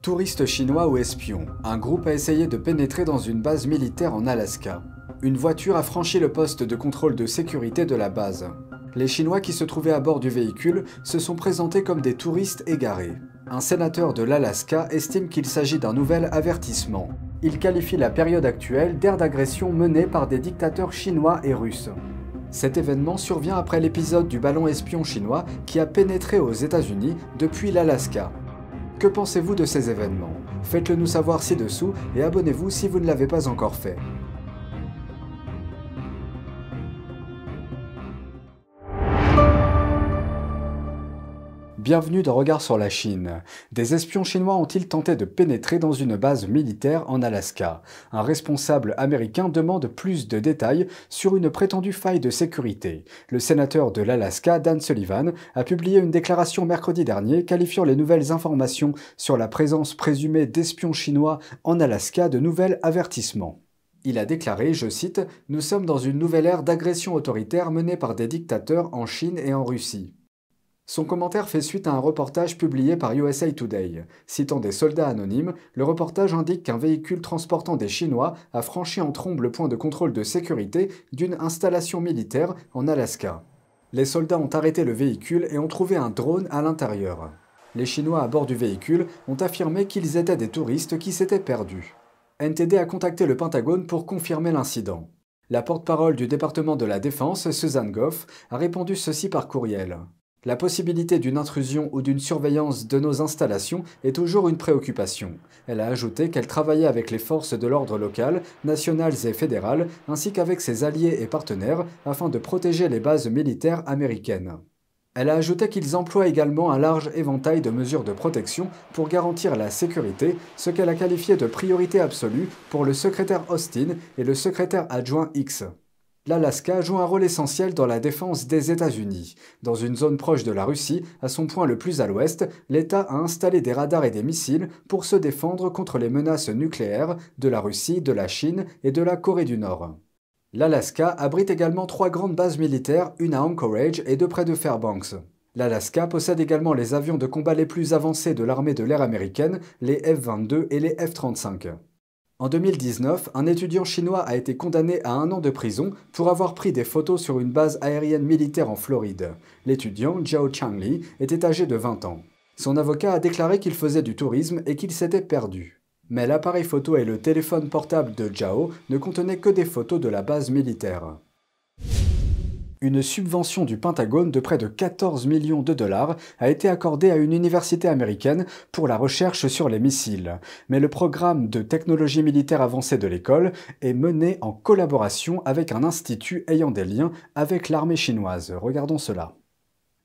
Touristes chinois ou espions, un groupe a essayé de pénétrer dans une base militaire en Alaska. Une voiture a franchi le poste de contrôle de sécurité de la base. Les Chinois qui se trouvaient à bord du véhicule se sont présentés comme des touristes égarés. Un sénateur de l'Alaska estime qu'il s'agit d'un nouvel avertissement. Il qualifie la période actuelle d'ère d'agression menée par des dictateurs chinois et russes. Cet événement survient après l'épisode du ballon espion chinois qui a pénétré aux États-Unis depuis l'Alaska. Que pensez-vous de ces événements? Faites-le nous savoir ci-dessous et abonnez-vous si vous ne l'avez pas encore fait. Bienvenue dans Regard sur la Chine. Des espions chinois ont-ils tenté de pénétrer dans une base militaire en Alaska? Un responsable américain demande plus de détails sur une prétendue faille de sécurité. Le sénateur de l'Alaska, Dan Sullivan, a publié une déclaration mercredi dernier qualifiant les nouvelles informations sur la présence présumée d'espions chinois en Alaska de nouvel avertissement. Il a déclaré, je cite, « Nous sommes dans une nouvelle ère d'agression autoritaire menée par des dictateurs en Chine et en Russie. » Son commentaire fait suite à un reportage publié par USA Today. Citant des soldats anonymes, le reportage indique qu'un véhicule transportant des Chinois a franchi en trombe le point de contrôle de sécurité d'une installation militaire en Alaska. Les soldats ont arrêté le véhicule et ont trouvé un drone à l'intérieur. Les Chinois à bord du véhicule ont affirmé qu'ils étaient des touristes qui s'étaient perdus. NTD a contacté le Pentagone pour confirmer l'incident. La porte-parole du département de la Défense, Susan Goff, a répondu ceci par courriel. La possibilité d'une intrusion ou d'une surveillance de nos installations est toujours une préoccupation. Elle a ajouté qu'elle travaillait avec les forces de l'ordre locales, nationales et fédérales, ainsi qu'avec ses alliés et partenaires, afin de protéger les bases militaires américaines. Elle a ajouté qu'ils emploient également un large éventail de mesures de protection pour garantir la sécurité, ce qu'elle a qualifié de priorité absolue pour le secrétaire Austin et le secrétaire adjoint X. L'Alaska joue un rôle essentiel dans la défense des États-Unis. Dans une zone proche de la Russie, à son point le plus à l'ouest, l'État a installé des radars et des missiles pour se défendre contre les menaces nucléaires de la Russie, de la Chine et de la Corée du Nord. L'Alaska abrite également 3 grandes bases militaires, une à Anchorage et 2 près de Fairbanks. L'Alaska possède également les avions de combat les plus avancés de l'armée de l'air américaine, les F-22 et les F-35. En 2019, un étudiant chinois a été condamné à 1 an de prison pour avoir pris des photos sur une base aérienne militaire en Floride. L'étudiant, Zhao Changli, était âgé de 20 ans. Son avocat a déclaré qu'il faisait du tourisme et qu'il s'était perdu. Mais l'appareil photo et le téléphone portable de Zhao ne contenaient que des photos de la base militaire. Une subvention du Pentagone de près de 14 millions de dollars a été accordée à une université américaine pour la recherche sur les missiles. Mais le programme de technologie militaire avancée de l'école est mené en collaboration avec un institut ayant des liens avec l'armée chinoise. Regardons cela.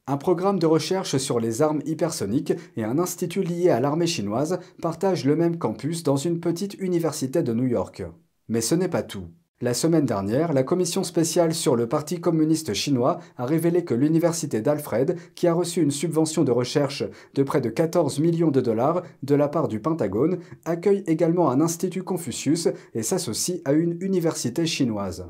Un programme de recherche sur les armes hypersoniques et un institut lié à l'armée chinoise partagent le même campus dans une petite université de New York. Mais ce n'est pas tout. La semaine dernière, la commission spéciale sur le Parti communiste chinois a révélé que l'université d'Alfred, qui a reçu une subvention de recherche de près de 14 millions de dollars de la part du Pentagone, accueille également un institut Confucius et s'associe à une université chinoise.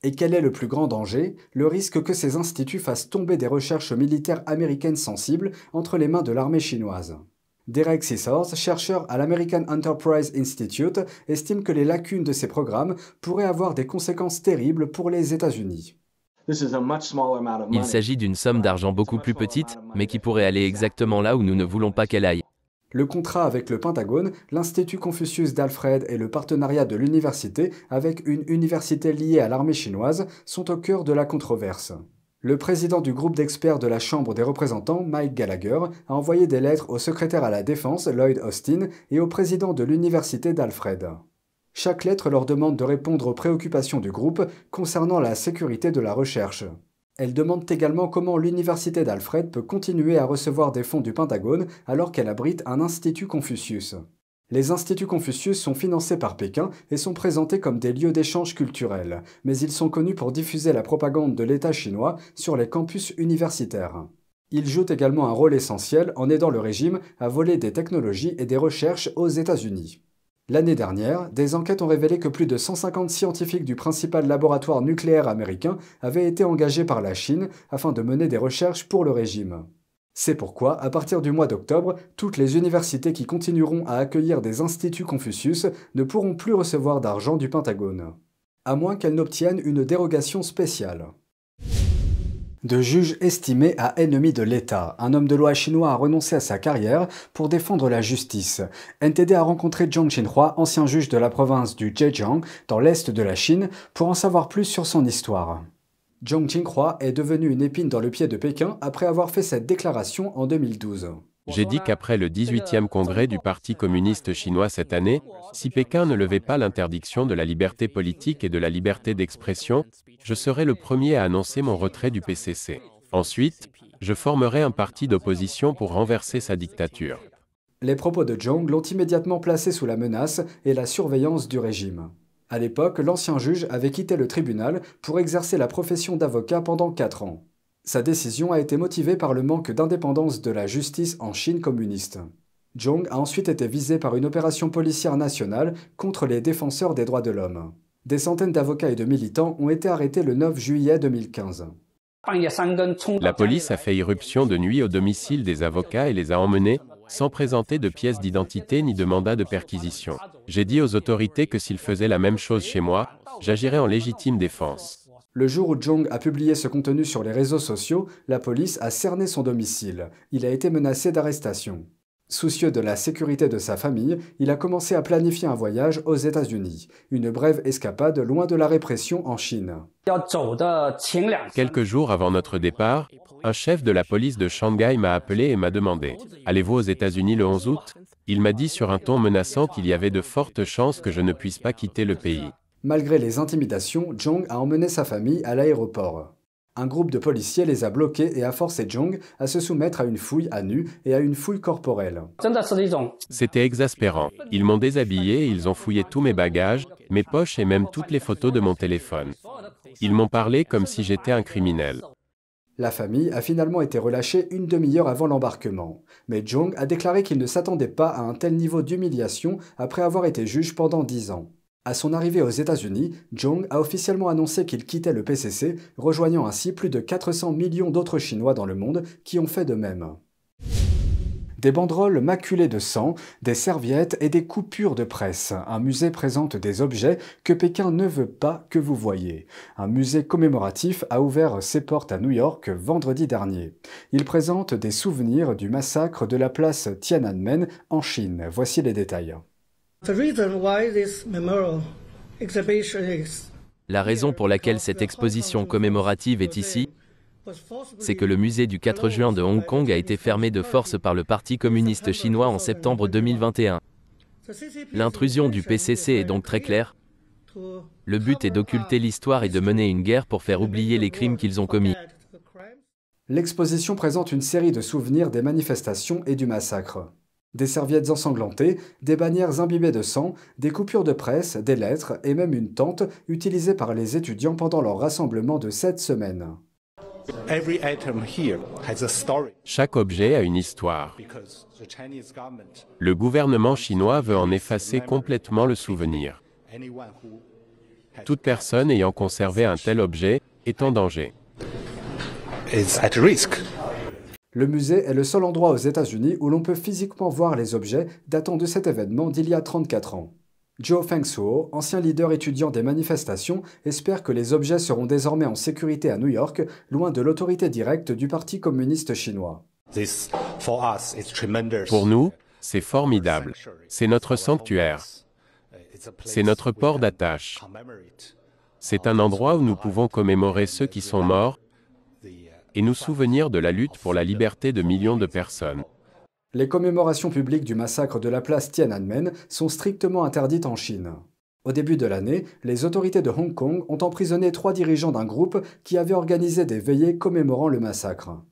Et quel est le plus grand danger? Le risque que ces instituts fassent tomber des recherches militaires américaines sensibles entre les mains de l'armée chinoise. Derek Scissors, chercheur à l'American Enterprise Institute, estime que les lacunes de ces programmes pourraient avoir des conséquences terribles pour les États-Unis. Il s'agit d'une somme d'argent beaucoup plus petite, mais qui pourrait aller exactement là où nous ne voulons pas qu'elle aille. Le contrat avec le Pentagone, l'Institut Confucius d'Alfred et le partenariat de l'université avec une université liée à l'armée chinoise sont au cœur de la controverse. Le président du groupe d'experts de la Chambre des représentants, Mike Gallagher, a envoyé des lettres au secrétaire à la Défense, Lloyd Austin, et au président de l'université d'Alfred. Chaque lettre leur demande de répondre aux préoccupations du groupe concernant la sécurité de la recherche. Elle demande également comment l'université d'Alfred peut continuer à recevoir des fonds du Pentagone alors qu'elle abrite un institut Confucius. Les instituts Confucius sont financés par Pékin et sont présentés comme des lieux d'échange culturel, mais ils sont connus pour diffuser la propagande de l'État chinois sur les campus universitaires. Ils jouent également un rôle essentiel en aidant le régime à voler des technologies et des recherches aux États-Unis. L'année dernière, des enquêtes ont révélé que plus de 150 scientifiques du principal laboratoire nucléaire américain avaient été engagés par la Chine afin de mener des recherches pour le régime. C'est pourquoi, à partir du mois d'octobre, toutes les universités qui continueront à accueillir des instituts Confucius ne pourront plus recevoir d'argent du Pentagone, à moins qu'elles n'obtiennent une dérogation spéciale. De juge estimé à ennemi de l'État, un homme de loi chinois a renoncé à sa carrière pour défendre la justice. NTD a rencontré Zhong Qinhua, ancien juge de la province du Zhejiang, dans l'est de la Chine, pour en savoir plus sur son histoire. Zhong Qinhua est devenu une épine dans le pied de Pékin après avoir fait cette déclaration en 2012. J'ai dit qu'après le 18e congrès du Parti communiste chinois cette année, si Pékin ne levait pas l'interdiction de la liberté politique et de la liberté d'expression, je serais le premier à annoncer mon retrait du PCC. Ensuite, je formerai un parti d'opposition pour renverser sa dictature. Les propos de Zhong l'ont immédiatement placé sous la menace et la surveillance du régime. À l'époque, l'ancien juge avait quitté le tribunal pour exercer la profession d'avocat pendant 4 ans. Sa décision a été motivée par le manque d'indépendance de la justice en Chine communiste. Zhong a ensuite été visé par une opération policière nationale contre les défenseurs des droits de l'homme. Des centaines d'avocats et de militants ont été arrêtés le 9 juillet 2015. La police a fait irruption de nuit au domicile des avocats et les a emmenés, sans présenter de pièces d'identité ni de mandat de perquisition. J'ai dit aux autorités que s'ils faisaient la même chose chez moi, j'agirais en légitime défense. Le jour où Zhong a publié ce contenu sur les réseaux sociaux, la police a cerné son domicile. Il a été menacé d'arrestation. Soucieux de la sécurité de sa famille, il a commencé à planifier un voyage aux États-Unis, une brève escapade loin de la répression en Chine. Quelques jours avant notre départ, un chef de la police de Shanghai m'a appelé et m'a demandé « Allez-vous aux États-Unis le 11 août ?» Il m'a dit sur un ton menaçant qu'il y avait de fortes chances que je ne puisse pas quitter le pays. Malgré les intimidations, Zhong a emmené sa famille à l'aéroport. Un groupe de policiers les a bloqués et a forcé Zhong à se soumettre à une fouille à nu et à une fouille corporelle. C'était exaspérant. Ils m'ont déshabillé et ils ont fouillé tous mes bagages, mes poches et même toutes les photos de mon téléphone. Ils m'ont parlé comme si j'étais un criminel. La famille a finalement été relâchée une demi-heure avant l'embarquement. Mais Zhong a déclaré qu'il ne s'attendait pas à un tel niveau d'humiliation après avoir été juge pendant 10 ans. À son arrivée aux États-Unis, Zhong a officiellement annoncé qu'il quittait le PCC, rejoignant ainsi plus de 400 millions d'autres Chinois dans le monde qui ont fait de même. Des banderoles maculées de sang, des serviettes et des coupures de presse. Un musée présente des objets que Pékin ne veut pas que vous voyez. Un musée commémoratif a ouvert ses portes à New York vendredi dernier. Il présente des souvenirs du massacre de la place Tiananmen en Chine. Voici les détails. La raison pour laquelle cette exposition commémorative est ici, c'est que le musée du 4 juin de Hong Kong a été fermé de force par le Parti communiste chinois en septembre 2021. L'intrusion du PCC est donc très claire. Le but est d'occulter l'histoire et de mener une guerre pour faire oublier les crimes qu'ils ont commis. L'exposition présente une série de souvenirs des manifestations et du massacre. Des serviettes ensanglantées, des bannières imbibées de sang, des coupures de presse, des lettres et même une tente utilisée par les étudiants pendant leur rassemblement de 7 semaines. Chaque objet a une histoire. Le gouvernement chinois veut en effacer complètement le souvenir. Toute personne ayant conservé un tel objet est en danger. Le musée est le seul endroit aux États-Unis où l'on peut physiquement voir les objets datant de cet événement d'il y a 34 ans. Zhou Fengsuo, ancien leader étudiant des manifestations, espère que les objets seront désormais en sécurité à New York, loin de l'autorité directe du Parti communiste chinois. Pour nous, c'est formidable. C'est notre sanctuaire. C'est notre port d'attache. C'est un endroit où nous pouvons commémorer ceux qui sont morts et nous souvenir de la lutte pour la liberté de millions de personnes. Les commémorations publiques du massacre de la place Tiananmen sont strictement interdites en Chine. Au début de l'année, les autorités de Hong Kong ont emprisonné 3 dirigeants d'un groupe qui avait organisé des veillées commémorant le massacre.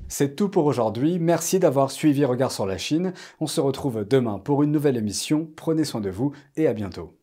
C'est tout pour aujourd'hui, merci d'avoir suivi Regard sur la Chine. On se retrouve demain pour une nouvelle émission, prenez soin de vous et à bientôt.